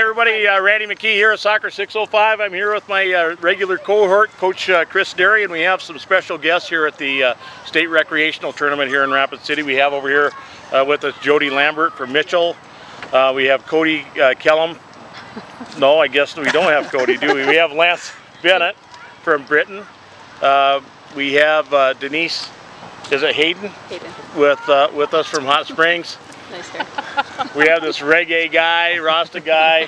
everybody, Randy McKee here at Soccer 605. I'm here with my regular cohort, Coach Chris Derry, and we have some special guests here at the State Recreational Tournament here in Rapid City. We have over here with us Jodie Lambert from Mitchell. We have Cody Kellum. No, I guess we don't have Cody, do we? We have Lance Bennett from Britton. We have Denise, is it Haden? Haden. With us from Hot Springs. Nice hair. We have this reggae guy, Rasta guy.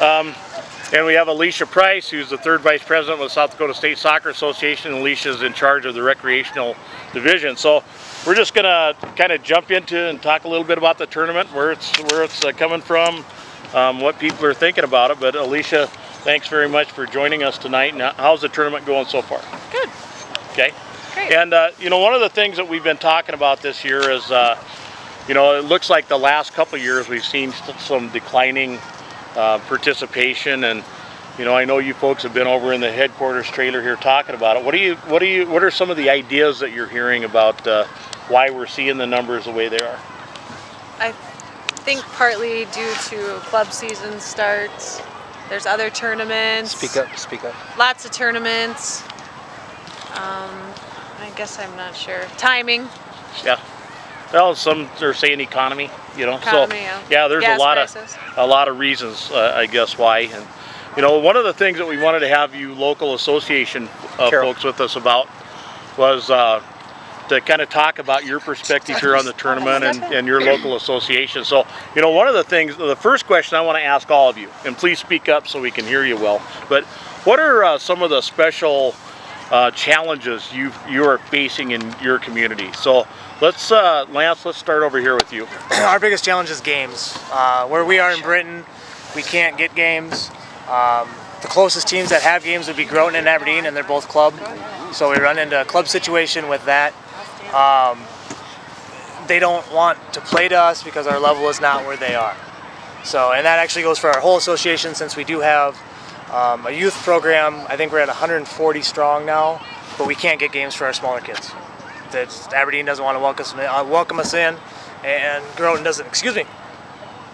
And we have Alicia Price, who's the 3rd Vice President with South Dakota State Soccer Association. Alicia's in charge of the recreational division. So we're just going to kind of jump into and talk a little bit about the tournament, where it's coming from, what people are thinking about it. But Alicia, thanks very much for joining us tonight. And how's the tournament going so far? Good. Okay. Great. And you know, one of the things that we've been talking about this year is, you know, it looks like the last couple of years we've seen some declining participation, and you know, I know you folks have been over in the headquarters trailer here talking about it. What are some of the ideas that you're hearing about why we're seeing the numbers the way they are? I think partly due to club season starts. There's other tournaments. Speak up, speak up. Lots of tournaments. I guess I'm not sure. Timing. Yeah. Well, some are saying economy, you know. Economy, so yeah, there's gas a lot of reasons, I guess, why. And you know, one of the things that we wanted to have you local association folks with us about was to kind of talk about your perspective here on the tournament and your local association. So, you know, one of the things, the first question I want to ask all of you, and please speak up so we can hear you well, but what are some of the special challenges you are facing in your community? So let's, Lance, let's start over here with you. Our biggest challenge is games. Where we are in Britton, we can't get games. The closest teams that have games would be Groton and Aberdeen, and they're both club. So we run into a club situation with that. They don't want to play to us because our level is not where they are. So, and that actually goes for our whole association, since we do have a youth program. I think we're at 140 strong now, but we can't get games for our smaller kids. Aberdeen doesn't want to welcome us in, and Groton doesn't. Excuse me.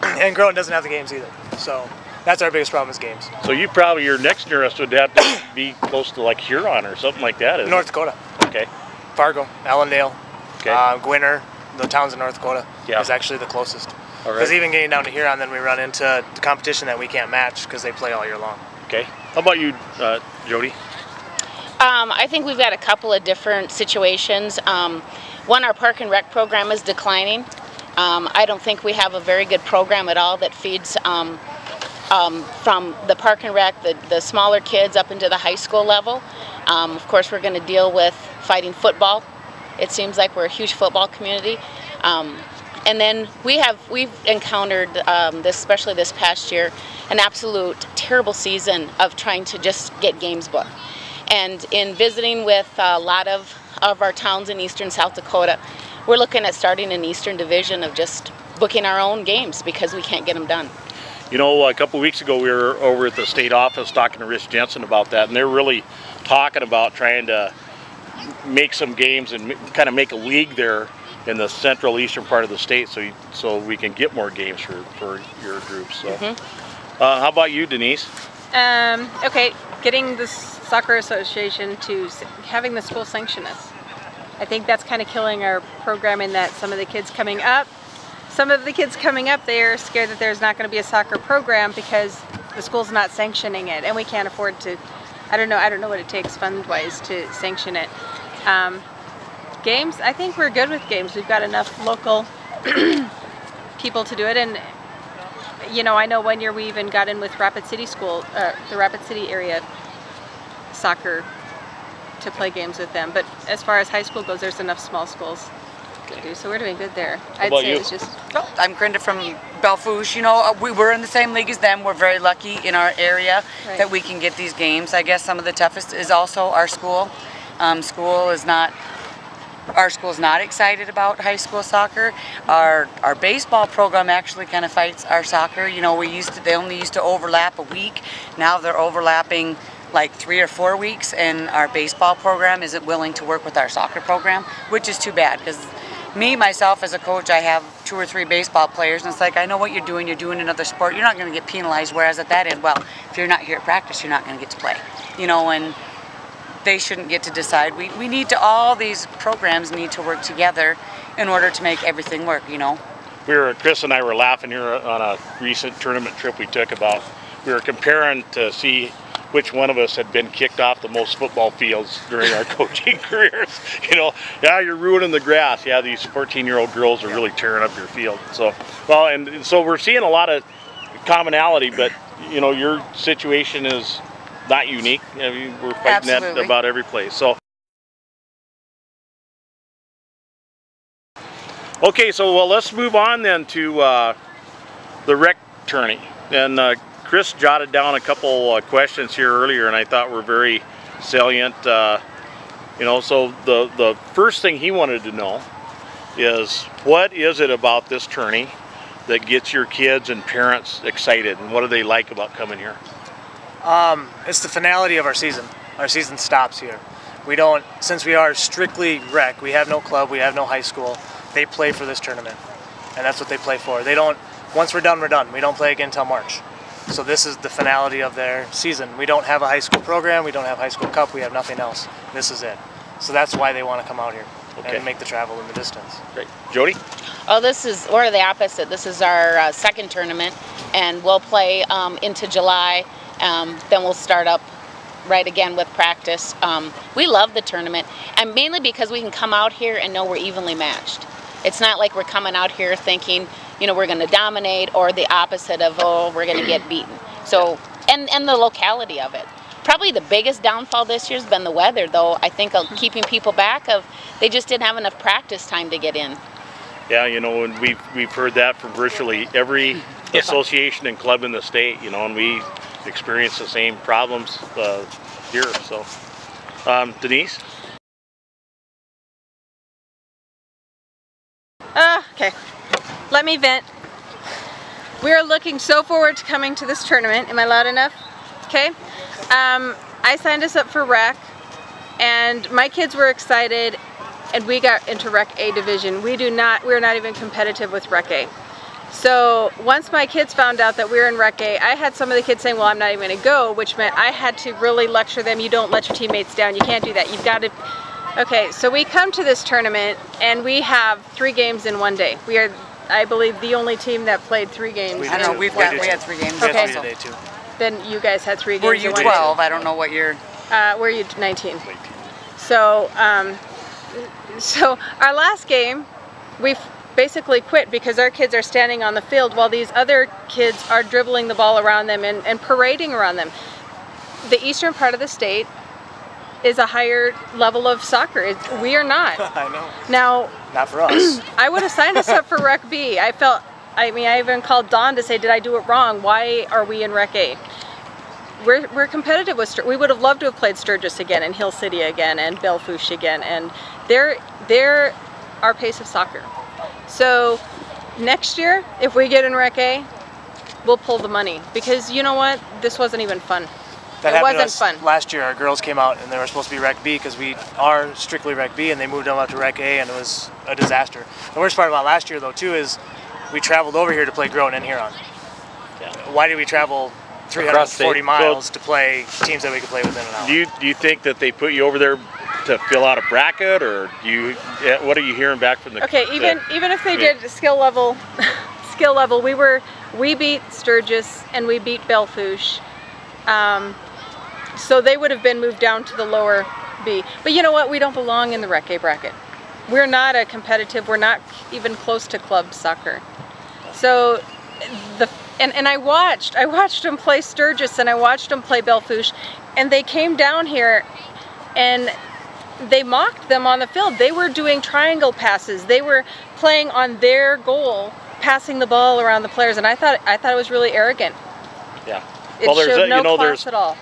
And Groton doesn't have the games either. So that's our biggest problem, is games. So you probably, your next nearest would have to be close to like Huron or something like that, isn't North it? Dakota. Okay. Fargo, Allendale, Okay. Gwinner, the towns in North Dakota is actually the closest. All right. Because even getting down to Huron, then we run into the competition that we can't match because they play all year long. Okay. How about you, Jodie? I think we've got a couple of different situations. One, our park and rec program is declining. I don't think we have a very good program at all that feeds from the park and rec, the smaller kids up into the high school level. Of course, we're going to deal with fighting football. It seems like we're a huge football community. And then we've encountered, especially this past year, an absolute terrible season of trying to just get games booked. And in visiting with a lot of our towns in eastern South Dakota, we're looking at starting an eastern division of just booking our own games because we can't get them done. You know, a couple of weeks ago we were over at the state office talking to Rich Jensen about that, and they're really talking about trying to make some games and kind of make a league there in the central eastern part of the state, so we can get more games for your groups. So, how about you, Denise? Okay, getting the soccer association to having the school sanction us. I think that's kind of killing our program, in that some of the kids coming up, they're scared that there's not going to be a soccer program because the school's not sanctioning it, and we can't afford to. I don't know what it takes fund-wise to sanction it. Games, I think we're good with games. We've got enough local people to do it, and you know, I know one year we even got in with Rapid City School, the Rapid City area soccer, to play games with them. But as far as high school goes, there's enough small schools to do, so we're doing good there. I'd say it's just. Well, I'm Krinda from Belle Fourche. You know, we're in the same league as them. We're very lucky in our area that we can get these games. I guess some of the toughest is also our school. Our school's not excited about high school soccer. Our baseball program actually kind of fights our soccer. You know, they only used to overlap a week. Now they're overlapping like 3 or 4 weeks, and our baseball program isn't willing to work with our soccer program, which is too bad, because me, myself, as a coach, I have 2 or 3 baseball players, and it's like, I know what you're doing another sport, you're not going to get penalized, whereas at that end, well, if you're not here at practice, you're not going to get to play, you know, and they shouldn't get to decide. We need to, all these programs need to work together in order to make everything work, you know. Chris and I were laughing here on a recent tournament trip we took about, we were comparing to see which one of us had been kicked off the most football fields during our coaching careers. You know, yeah, you're ruining the grass. Yeah, these 14-year-old girls are really tearing up your field. So, well, and so we're seeing a lot of commonality, but, you know, your situation is not unique. I mean, we're fighting that about every place. So, okay, so well, let's move on then to the rec tourney. And Chris jotted down a couple questions here earlier, and I thought were very salient. You know, so the first thing he wanted to know is, what is it about this tourney that gets your kids and parents excited, and what do they like about coming here? It's the finality of our season. Our season stops here. We don't, since we are strictly rec, we have no club, we have no high school. They play for this tournament, and that's what they play for. They don't, once we're done, we're done. We don't play again until March. So this is the finality of their season. We don't have a high school program, we don't have high school cup, we have nothing else. This is it. So that's why they want to come out here and make the travel and the distance. Great. Jodie? Oh, we're the opposite. This is our second tournament, and we'll play into July. Then we'll start up right again with practice. We love the tournament, and mainly because we can come out here and know we're evenly matched. It's not like we're coming out here thinking, you know, we're going to dominate, or the opposite of, oh, we're going to get beaten. So, and the locality of it. Probably the biggest downfall this year has been the weather, though. I think keeping people back, they just didn't have enough practice time to get in. Yeah, you know, and we've heard that from virtually every association and club in the state, you know, and we experience the same problems here. So, Denise? Okay, let me vent. We are looking so forward to coming to this tournament. Am I loud enough? Okay. I signed us up for rec, and my kids were excited, and we got into Rec A division. We're not even competitive with Rec A. So once my kids found out that we were in Rec A, I had some of the kids saying, well, I'm not even going to go, which meant I had to really lecture them. You don't let your teammates down. You can't do that. You've got to. Okay, so we come to this tournament, and we have 3 games in one day. We are, I believe, the only team that played 3 games. I know, we had 3 games. Okay. Today too. Then you guys had 3 games. Were you 12? I don't know what you're. We're you 19. So, so our last game, we basically quit because our kids are standing on the field while these other kids are dribbling the ball around them and parading around them. The eastern part of the state is a higher level of soccer. We are not. I know. Now, not for us. I would have signed us up for Rec B. I even called Dawn to say, did I do it wrong? Why are we in Rec A? We're competitive with Sturgis. We would have loved to have played Sturgis again, and Hill City again, and Belle Fourche again, and they're our pace of soccer. So next year, if we get in Rec A, we'll pull the money, because you know what? This wasn't even fun. That it wasn't to us fun. Last year, our girls came out and they were supposed to be Rec B because we are strictly Rec B, and they moved them up to Rec A, and it was a disaster. The worst part about last year, though, too, is we traveled over here to play Groton and Huron. Yeah. Why did we travel 340 miles to play teams that we could play within an hour? Do you think that they put you over there to fill out a bracket, or what are you hearing back from the? Okay, even if they did skill level, we beat Sturgis and we beat Belle Fourche. So they would have been moved down to the lower B. But you know what? We don't belong in the Rec A bracket. We're not a competitive, we're not even close to club soccer. So, and I watched them play Sturgis, and I watched them play Belle Fourche, and they came down here and they mocked them on the field. They were doing triangle passes. They were playing on their goal, passing the ball around the players, and I thought it was really arrogant. Yeah. Well,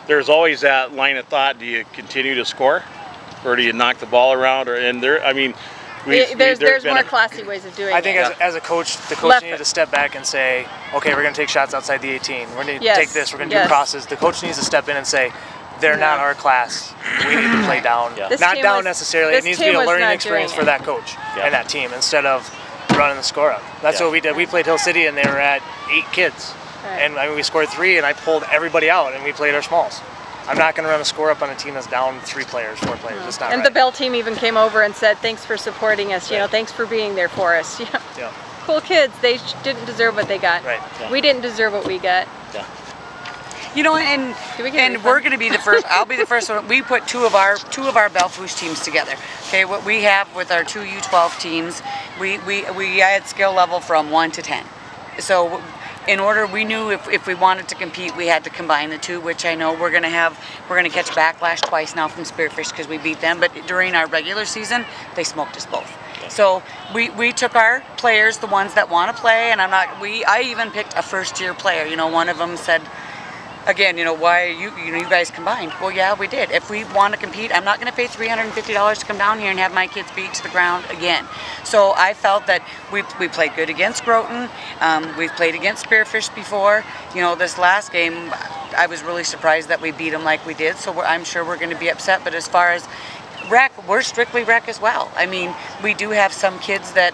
there's always that line of thought. Do you continue to score, or do you knock the ball around? There's more classy ways of doing it. I think as a coach, the coach needs to step back and say, okay, we're going to take shots outside the 18. We're going to take this. We're going to do crosses. The coach needs to step in and say, they're not our class. We need to play down. Not down necessarily. It needs to be a learning experience for that coach and that team instead of running the score up. That's what we did. We played Hill City and they were at 8 kids. And I mean, we scored 3 and I pulled everybody out and we played our smalls. I'm not going to run a score up on a team that's down 3 players, 4 players. It's not and the Belle team even came over and said, thanks for supporting us, you know, thanks for being there for us. You know, cool kids, they didn't deserve what they got. We didn't deserve what we got. You know, and we're going to be the first. I'll be the first one. We put two of our Belle Fourche teams together. Okay, what we have with our 2 U12 teams, we had skill level from 1 to 10. So, in order, we knew if we wanted to compete, we had to combine the 2, which I know we're going to catch backlash twice now from Spearfish because we beat them. But during our regular season, they smoked us both. So we took our players, the ones that want to play, and I even picked a first-year player. You know, one of them said, again, you know, why you guys combined? Well, yeah, we did. If we want to compete, I'm not going to pay $350 to come down here and have my kids beat to the ground again. So I felt that we played good against Groton. We've played against Spearfish before. You know, this last game, I was really surprised that we beat them like we did. So I'm sure we're going to be upset. But as far as rec, we're strictly rec as well. I mean, we do have some kids that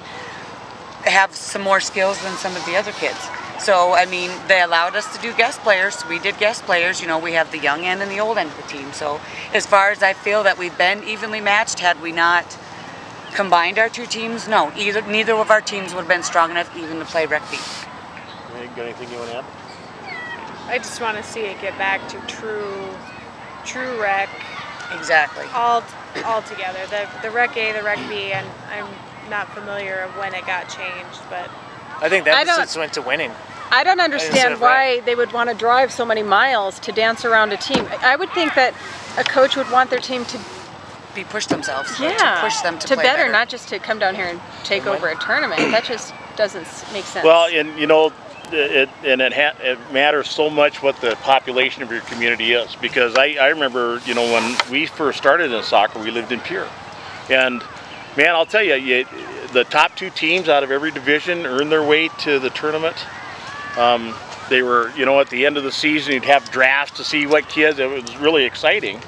have some more skills than some of the other kids. So, I mean, they allowed us to do guest players. We did guest players. You know, we have the young end and the old end of the team. So, as far as I feel that we've been evenly matched, had we not combined our 2 teams, no. Neither of our teams would have been strong enough even to play rec B. Got anything you want to add? I just want to see it get back to true rec. Exactly. All together. The rec A, the rec B, and I'm not familiar of when it got changed, but I think that just went to winning. I don't understand why they would want to drive so many miles to dance around a team. I would think that a coach would want their team to push themselves. Yeah, to push them to play better, not just to come down here and take over a tournament. That just doesn't make sense. Well, and you know, it matters so much what the population of your community is, because I remember, you know, when we first started in soccer, we lived in Pierre, and man, I'll tell you, the top 2 teams out of every division earned their way to the tournament. They were, you know, at the end of the season, you'd have drafts to see what kids. It was really exciting.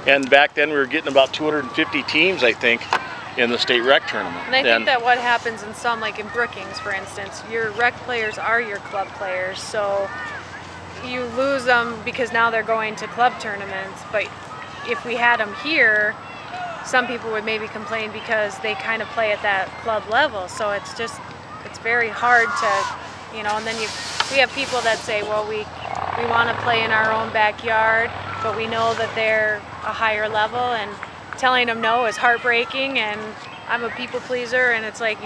And back then, we were getting about 250 teams, I think, in the state rec tournament. And I think that what happens in some, like in Brookings, for instance, your rec players are your club players. So you lose them because now they're going to club tournaments. But if we had them here, some people would maybe complain because they kind of play at that club level. So it's very hard to, you know, and then we have people that say, well, we want to play in our own backyard, but we know that they're a higher level, and telling them no is heartbreaking, and I'm a people pleaser, and it's like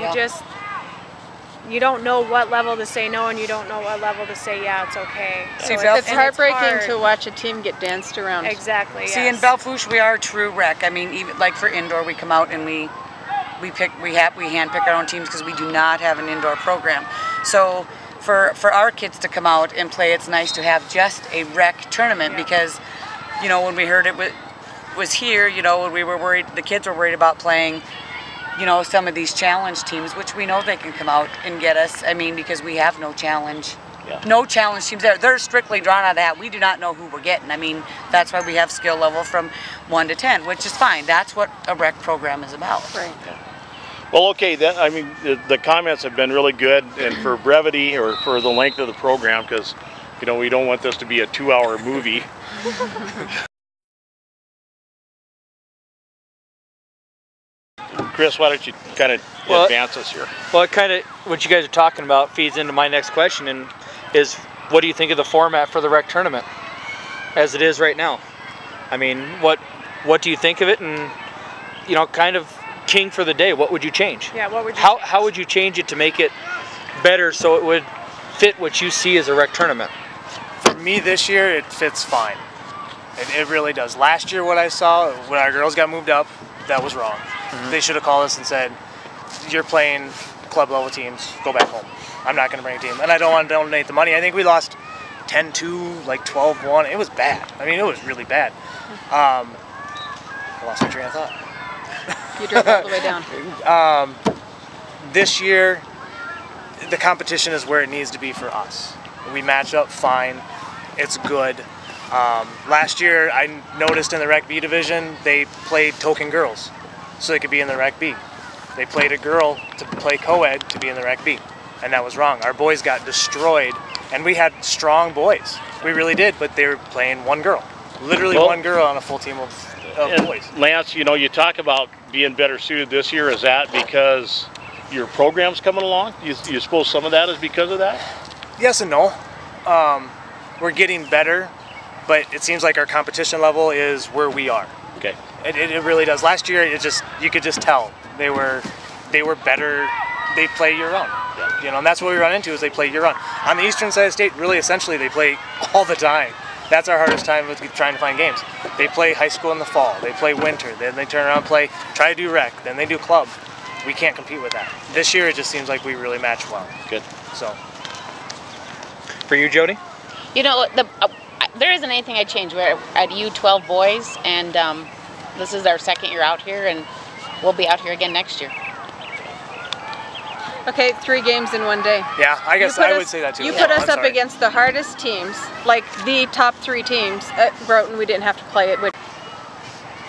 you don't know what level to say no, and you don't know what level to say yeah, it's okay. So it's heartbreaking to watch a team get danced around. Exactly. See, in Belle Fourche, we are true rec. I mean, even like for indoor, we come out and we hand pick our own teams because we do not have an indoor program. So for our kids to come out and play, it's nice to have just a rec tournament because, you know, when we heard it was here, you know, we were worried, the kids were worried about playing, you know, some of these challenge teams, which we know they can come out and get us. I mean, because we have no challenge teams there. They're strictly drawn out of that. We do not know who we're getting. I mean, that's why we have skill level from 1 to 10, which is fine. That's what a rec program is about. Right. Well, okay, I mean, the comments have been really good, and for brevity or for the length of the program, because, you know, we don't want this to be a 2-hour movie. Chris, why don't you kind of advance us here? Well, it kind of, what you guys are talking about feeds into my next question, and is what do you think of the format for the rec tournament as it is right now? I mean, what do you think of it, and, you know, kind of king for the day, what would you change? Yeah, what would you change? How would you change it to make it better so it would fit what you see as a rec tournament? For me this year, it fits fine. It really does. Last year, what I saw, when our girls got moved up, that was wrong. They should have called us and said, you're playing club level teams, go back home. I'm not going to bring a team. And I don't want to donate the money. I think we lost 10-2, like 12-1. It was bad. I mean, it was really bad. I lost my train of thought. You drove all the way down. This year, the competition is where it needs to be for us. We match up fine. It's good. Last year, I noticed in the Rec B division, they played token girls, so they could be in the Rec B. They played a girl to play co-ed to be in the Rec B, and that was wrong. Our boys got destroyed, and we had strong boys. We really did, but they were playing one girl. Literally one girl on a full team of boys. Lance, you know, you talk about being better suited this year. Is that because your program's coming along? You suppose some of that is because of that? Yes and no. We're getting better, but it seems like our competition level is where we are. Okay. It really does. Last year, you could just tell they were better. They play year-round. You know, and that's what we run into is they play year-round. On the eastern side of the state, really, essentially, they play all the time. That's our hardest time with trying to find games. They play high school in the fall. They play winter. Then they turn around and try to do rec. Then they do club. We can't compete with that. This year, it just seems like we really match well. Good. So. For you, Jodie? You know, there isn't anything I change. We're at U12 boys, and this is our second year out here, and we'll be out here again next year. Okay, 3 games in one day. Yeah, I guess I would say that too. You put us up against the hardest teams, like the top 3 teams. At Broughton, we didn't have to play it.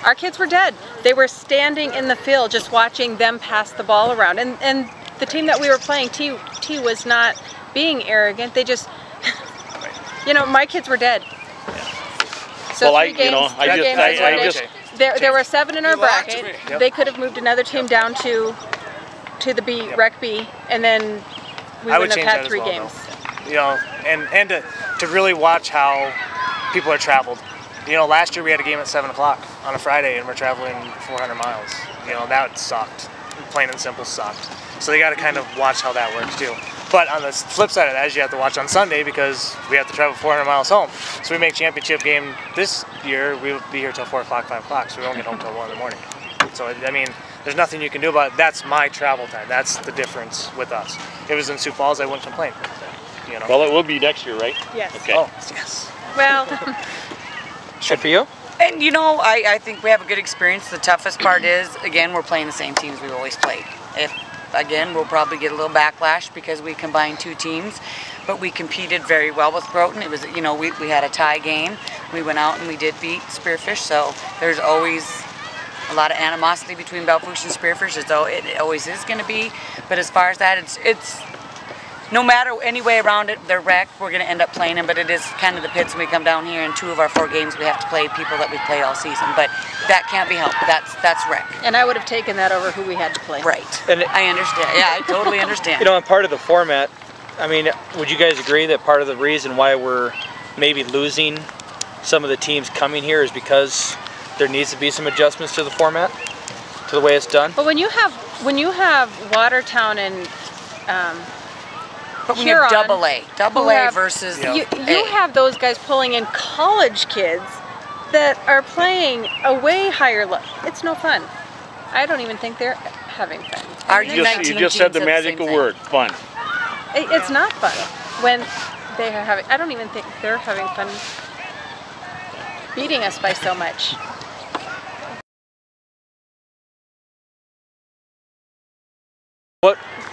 Our kids were dead. They were standing in the field just watching them pass the ball around. And the team that we were playing, T was not being arrogant. They just, you know, my kids were dead. So well, 3 games, there were 7 in our bracket. Yep. They could have moved another team down to the B, Rec B, and then we wouldn't have had 3 games. Though. You know, and to really watch how people are traveled. You know, last year we had a game at 7 o'clock on a Friday, and we're traveling 400 miles. You know, that sucked. Plain and simple sucked. So they got to kind of watch how that works too. But on the flip side of that is you have to watch on Sunday because we have to travel 400 miles home. So we make championship game this year, we'll be here till 4 o'clock, 5 o'clock, so we won't get home till 1 in the morning. So, I mean, there's nothing you can do about it. That's my travel time. That's the difference with us. If it was in Sioux Falls, I wouldn't complain. You know? Well, it will be next year, right? Yes. Okay. Oh, yes. Well, Good for you? And you know, I think we have a good experience. The toughest part is, again, we're playing the same teams we've always played. Again, we'll probably get a little backlash because we combined 2 teams, but we competed very well with Broughton. It was, you know, we had a tie game. We went out and we did beat Spearfish, so there's always a lot of animosity between Belle Fourche and Spearfish, as though it always is going to be. But as far as that, it's no matter any way around it, they're rec, we're going to end up playing them, but it is kind of the pits when we come down here. In 2 of our 4 games, we have to play people that we've played all season, but that can't be helped. That's rec. and I would have taken that over who we had to play. Right. And I understand. Yeah, I totally understand. you know, and part of the format, I mean, would you guys agree that part of the reason why we're maybe losing some of the teams coming here is because there needs to be some adjustments to the format, to the way it's done? But when you have Watertown and but when Huron, you have double A versus you have those guys pulling in college kids that are playing a way higher level. It's no fun. I don't even think they're having fun. Our You just said the magical word, fun. It's not fun when they are having. I don't even think they're having fun beating us by so much.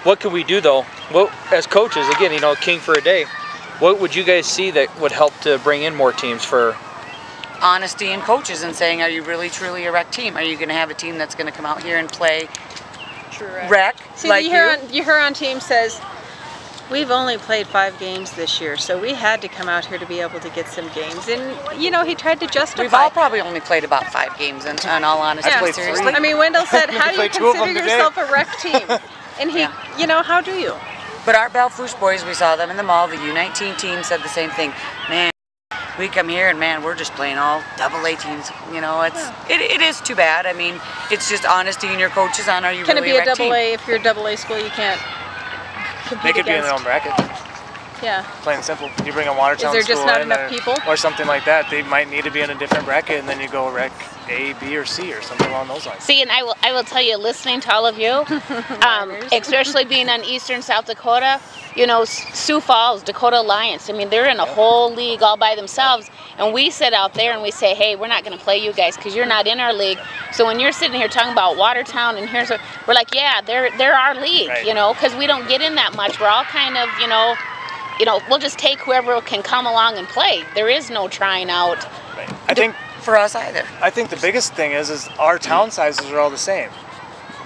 What can we do though? Well, as coaches, again, you know, king for a day, what would you guys see that would help to bring in more teams for? Honesty in coaches and saying, are you really truly a rec team? Are you going to have a team that's going to come out here and play rec? See, like the Huron team says, we've only played 5 games this year, so we had to come out here to be able to get some games. And, you know, he tried to justify. We've all probably only played about 5 games, in all honesty. Yeah. Seriously. I mean, Wendell said, how do you played 2 of them consider today. yourself a rec team? And he, you know, how do you? But our Belle Fourche boys, we saw them in the mall. The U19 team said the same thing. Man, we come here and man, we're just playing all AA teams. You know, it is too bad. I mean, it's just honesty in your coaches on are you Can really it be a rec team? AA if you're a AA school? You can't compete They could be in against. their own bracket. Yeah. Plain and simple. You bring a Watertown Is there just school not in enough people? or something like that. They might need to be in a different bracket, and then you go rec A, B, or C, or something along those lines. See, and I will tell you, listening to all of you, especially being on Eastern South Dakota, you know, Sioux Falls, Dakota Alliance, I mean, they're in a whole league all by themselves, and we sit out there and we say, hey, we're not going to play you guys because you're not in our league. So when you're sitting here talking about Watertown and here's what, we're like, yeah, they're our league, Right. you know, because we don't get in that much. We're all kind of, you know, you know, we'll just take whoever can come along and play. There is no trying out. Right. I think for us either. I think the biggest thing is our town sizes are all the same.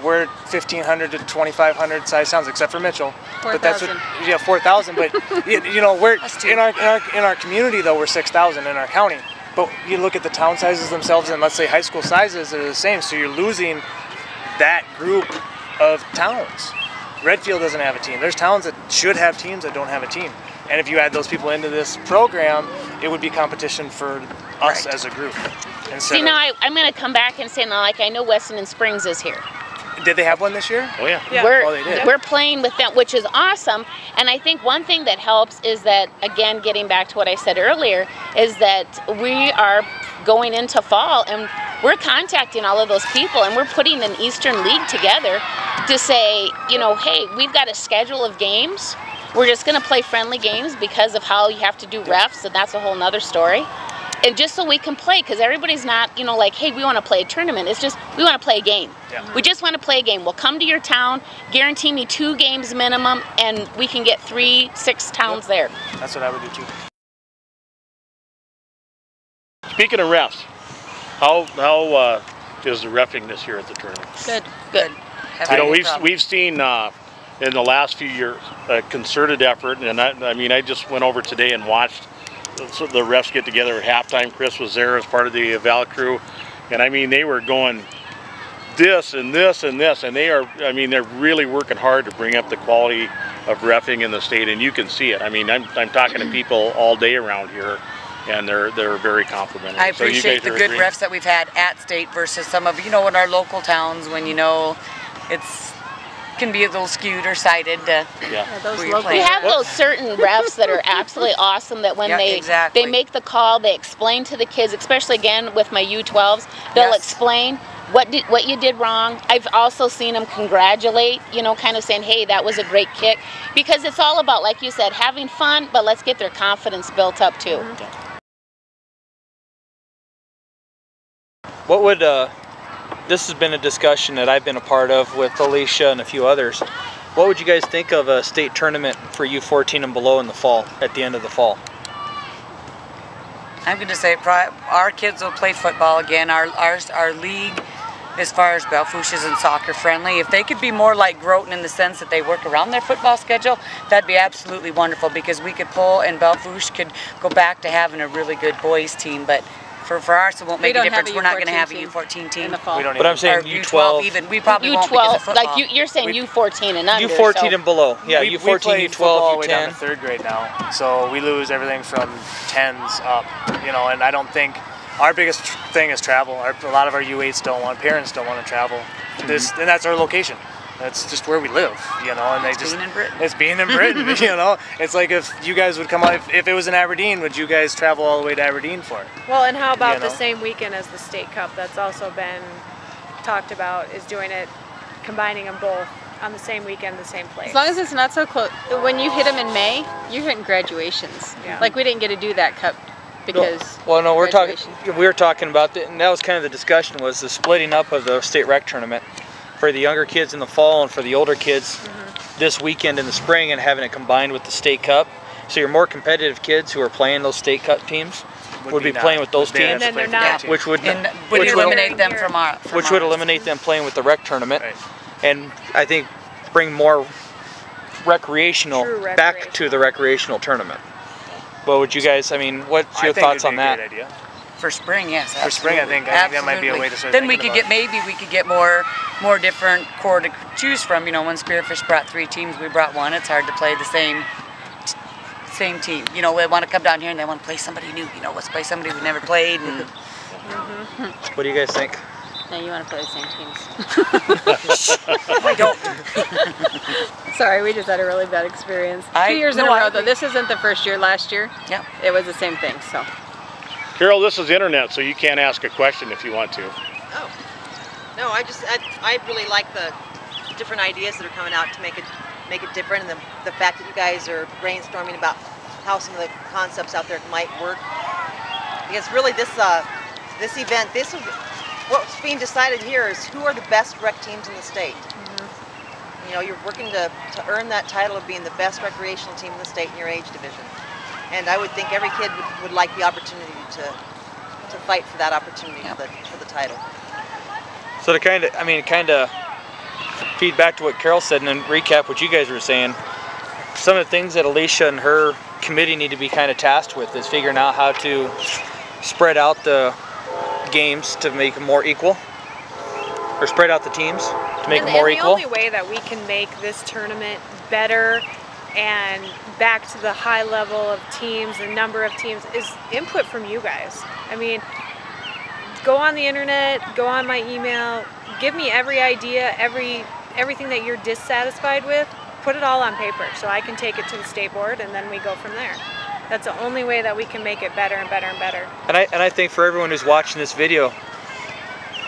We're 1,500 to 2,500 size towns, except for Mitchell. 4,000. But that's what, yeah, 4,000. But you know, we're in our community though we're 6,000 in our county. But you look at the town sizes themselves, and let's say high school sizes are the same. So you're losing that group of towns. Redfield doesn't have a team. There's towns that should have teams that don't have a team. And if you add those people into this program, it would be competition for us as a group. See, now I'm going to come back and say, now, like, I know Weston and Springs is here. Did they have one this year? Oh, yeah. We're playing with them, which is awesome. And I think one thing that helps is that, again, getting back to what I said earlier, is that we are going into fall and we're contacting all of those people and we're putting an Eastern League together to say, you know, hey, we've got a schedule of games. We're just going to play friendly games because of how you have to do refs, and that's a whole nother story. And just so we can play, because everybody's not, you know, like, hey, we want to play a tournament. It's just, we want to play a game. Yeah. We just want to play a game. We'll come to your town, guarantee me 2 games minimum, and we can get 3, 6 towns there. That's what I would do too. Speaking of refs, how is the reffing this year at the tournament? Good. You know, we've seen in the last few years a concerted effort, and I mean, I just went over today and watched the refs get together at halftime. Chris was there as part of the eval crew, and I mean, they were going this and this and this, and they are, I mean, they're really working hard to bring up the quality of reffing in the state, and you can see it. I mean, I'm talking to people all day around here, and they're very complimentary. I appreciate the good refs that we've had at state versus some of, you know, in our local towns when, you know, can be a little skewed or sided. We have those certain refs that are absolutely awesome, that when they make the call, they explain to the kids, especially again with my U12s, they'll explain what you did wrong. I've also seen them congratulate, you know, kind of saying, hey, that was a great kick, because it's all about, like you said, having fun, but let's get their confidence built up too. What would this has been a discussion that I've been a part of with Alicia and a few others. What would you guys think of a state tournament for U14 and below in the fall, at the end of the fall? I'm going to say our kids will play football again. Our league, as far as Belle Fourche isn't soccer friendly, if they could be more like Groton in the sense that they work around their football schedule, that'd be absolutely wonderful, because we could pull and Belle Fourche could go back to having a really good boys team. But for ours, it won't make a difference. We're not going to have a U14 team. In the fall. But I'm saying U12 even. We probably won't because of football. Like you're saying U14 and under. U14 and below. Yeah, we U14, play U12, all the way U10. down to 3rd grade now. So we lose everything from 10s up, you know, and I don't think our biggest thing is travel. A lot of our U8s parents don't want to travel. And that's our location. That's just where we live, you know, and it's being in Britton, you know. It's like if you guys would come out, if it was in Aberdeen, would you guys travel all the way to Aberdeen for it? Well, and how about the same weekend as the State Cup? That's also been talked about, is doing it, combining them both on the same weekend, the same place. As long as it's not so close. When you hit them in May, you're hitting graduations. Yeah. Like we didn't get to do that cup because no, we were talking about that, and that was kind of the discussion, was the splitting up of the state rec tournament for the younger kids in the fall and for the older kids this weekend in the spring, and having it combined with the state cup. So your more competitive kids who are playing those state cup teams would be playing with those teams, and then they're not, which would eliminate them from our. Which would eliminate them playing with the rec tournament, and I think bring more recreational back to the recreational tournament. What would you guys? I mean, what's your thoughts on that? Idea. For spring, yes. For spring, I think that might be a way to start. Then we could get more different core to choose from. You know, when Spearfish brought 3 teams, we brought 1. It's hard to play the same team. You know, they want to come down here and they want to play somebody new. You know, let's play somebody who never played. And what do you guys think? No, you want to play the same teams. I don't. Sorry, we just had a really bad experience. 2 years in a row, though. This isn't the first year. Last year, it was the same thing. So. Carol, this is internet, so you can't ask a question if you want to. Oh, no, I really like the different ideas that are coming out to make it different, and the fact that you guys are brainstorming about how some of the concepts out there might work. Because really this event, what's being decided here is who are the best rec teams in the state. You You know, you're working to earn that title of being the best recreational team in the state in your age division. And I would think every kid would like the opportunity to fight for that opportunity for the title. So to kind of feed back to what Carol said and then recap what you guys were saying, some of the things that Alicia and her committee need to be kind of tasked with is figuring out how to spread out the games to make them more equal, or spread out the teams to make them more equal. The only way that we can make this tournament better and back to the high level of teams and number of teams is input from you guys. I mean, go on the internet, go on my email, give me every idea, everything that you're dissatisfied with, put it all on paper so I can take it to the state board and then we go from there. That's the only way that we can make it better and better and better. And I think for everyone who's watching this video,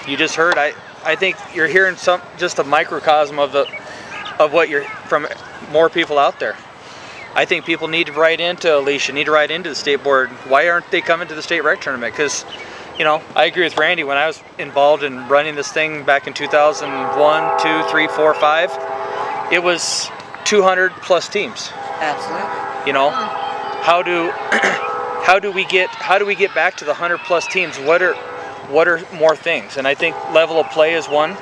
you just heard, I think you're hearing just a microcosm of what you're from more people out there. I think people need to write into Alicia, need to write into the state board. Why aren't they coming to the state rec tournament? Because, you know, I agree with Randy. When I was involved in running this thing back in 2001, 2, 3, 4, 5, it was 200 plus teams. Absolutely. You know, how do we get back to the 100 plus teams? What are more things? And I think level of play is one.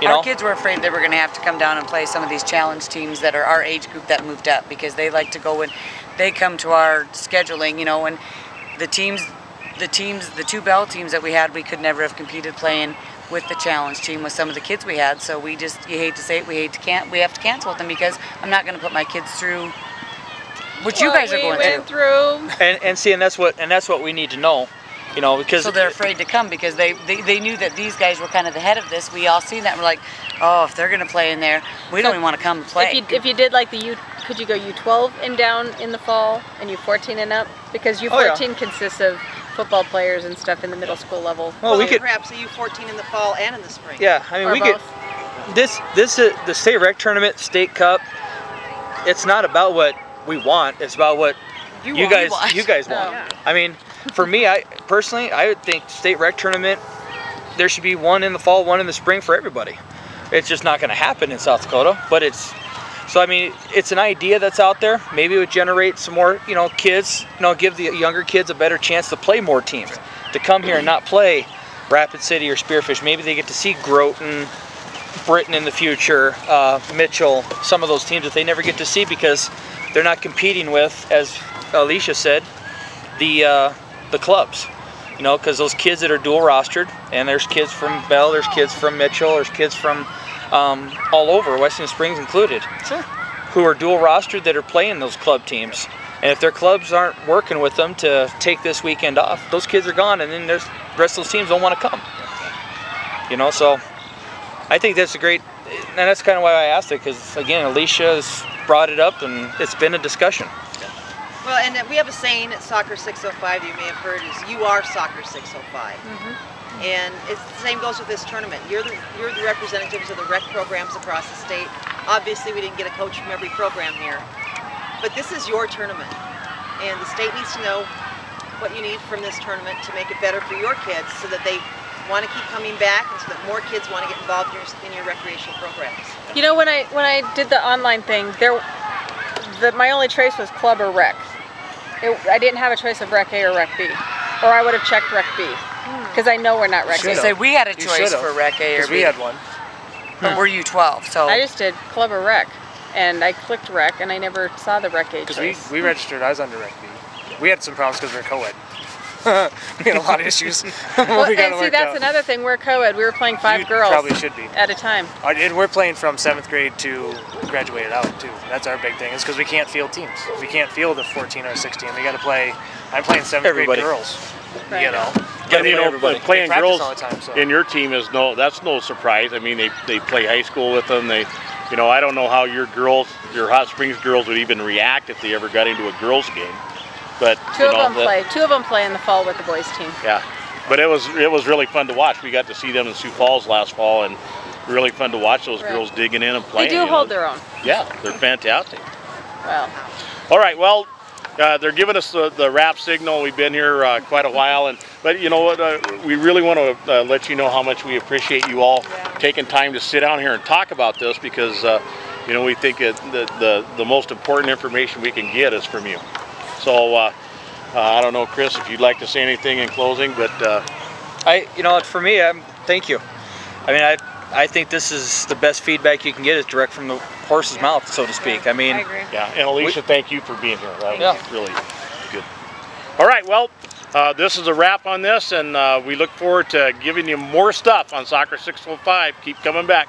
Our kids were afraid they were going to have to come down and play some of these challenge teams that are our age group that moved up, because they like to go and they come to our scheduling, you know, and the two Belle teams that we had, we could never have competed playing with the challenge team with some of the kids we had. So we just, you hate to say it, we have to cancel with them, because I'm not going to put my kids through what you guys are going through. And see, and that's what we need to know. You know, because so they're afraid to come because they knew that these guys were kind of ahead of this. We all seen that. And we're like, oh, if they're going to play in there, we don't even want to come and play. If you did like the could you go U12 and down in the fall and U14 and up? Because U14 consists of football players and stuff in the middle school level. Well, we could perhaps a U14 in the fall and in the spring. Yeah, I mean, we could. This is the state rec tournament, state cup. It's not about what we want. It's about what you guys want. Yeah. I mean, for me, I would think state rec tournament, there should be one in the fall, one in the spring for everybody. It's just not going to happen in South Dakota, but so I mean, it's an idea that's out there. Maybe it would generate some more, you know, kids, you know, give the younger kids a better chance to play more teams, to come here and not play Rapid City or Spearfish. Maybe they get to see Groton, Britton in the future, Mitchell, some of those teams that they never get to see because they're not competing with, as Alicia said, the clubs, you know, because those kids that are dual rostered, and there's kids from Belle, there's kids from Mitchell, there's kids from all over, Western Springs included, who are dual rostered that are playing those club teams. And if their clubs aren't working with them to take this weekend off, those kids are gone, and then the rest of those teams don't want to come. You know, so I think that's a great, and that's kind of why I asked it, because again, Alicia has brought it up, and it's been a discussion. Well, and we have a saying at Soccer 605 you may have heard is, you are Soccer 605. And it's the same goes with this tournament. You're the representatives of the rec programs across the state. Obviously, we didn't get a coach from every program here. But this is your tournament. And the state needs to know what you need from this tournament to make it better for your kids so that they want to keep coming back and so that more kids want to get involved in your recreational programs. You know, when I did the online thing, my only choice was club or rec. I didn't have a choice of rec A or rec B, or I would have checked rec B, because I know we're not rec A. Say we had a choice for rec A or B. We had one. But we're U12, so I just did club or rec, and I clicked rec, and I never saw the rec A choice. Because we registered, I was under rec B. We had some problems because we're co-ed. We had a lot of issues. Well, and see, that's another thing. We're co-ed. We were playing 5 girls. Probably should be at a time. And we're playing from 7th grade to graduated out too. That's our big thing. Is because we can't field teams. We can't field a 14 or 16. We got to play. I'm playing 7th grade girls. Right. You know. And you know, playing girls all the time, so. in your team is that's no surprise. I mean, they play high school with them. You know, I don't know how your Hot Springs girls would even react if they ever got into a girls game. But two of them play in the fall with the boys team. Yeah, but it was really fun to watch. We got to see them in Sioux Falls last fall, and really fun to watch those girls digging in and playing. They do hold their own. Yeah, they're fantastic. Well. All right, well, they're giving us the wrap signal. We've been here quite a while, but you know what? We really want to let you know how much we appreciate you all taking time to sit down here and talk about this, because you know, we think the most important information we can get is from you. So I don't know, Chris, if you'd like to say anything in closing, but you know, for me, thank you. I mean, I think this is the best feedback you can get is direct from the horse's mouth, so to speak. I mean, I agree. Yeah, and Alicia, thank you for being here. That was really good. All right, well, this is a wrap on this, and we look forward to giving you more stuff on Soccer 605. Keep coming back.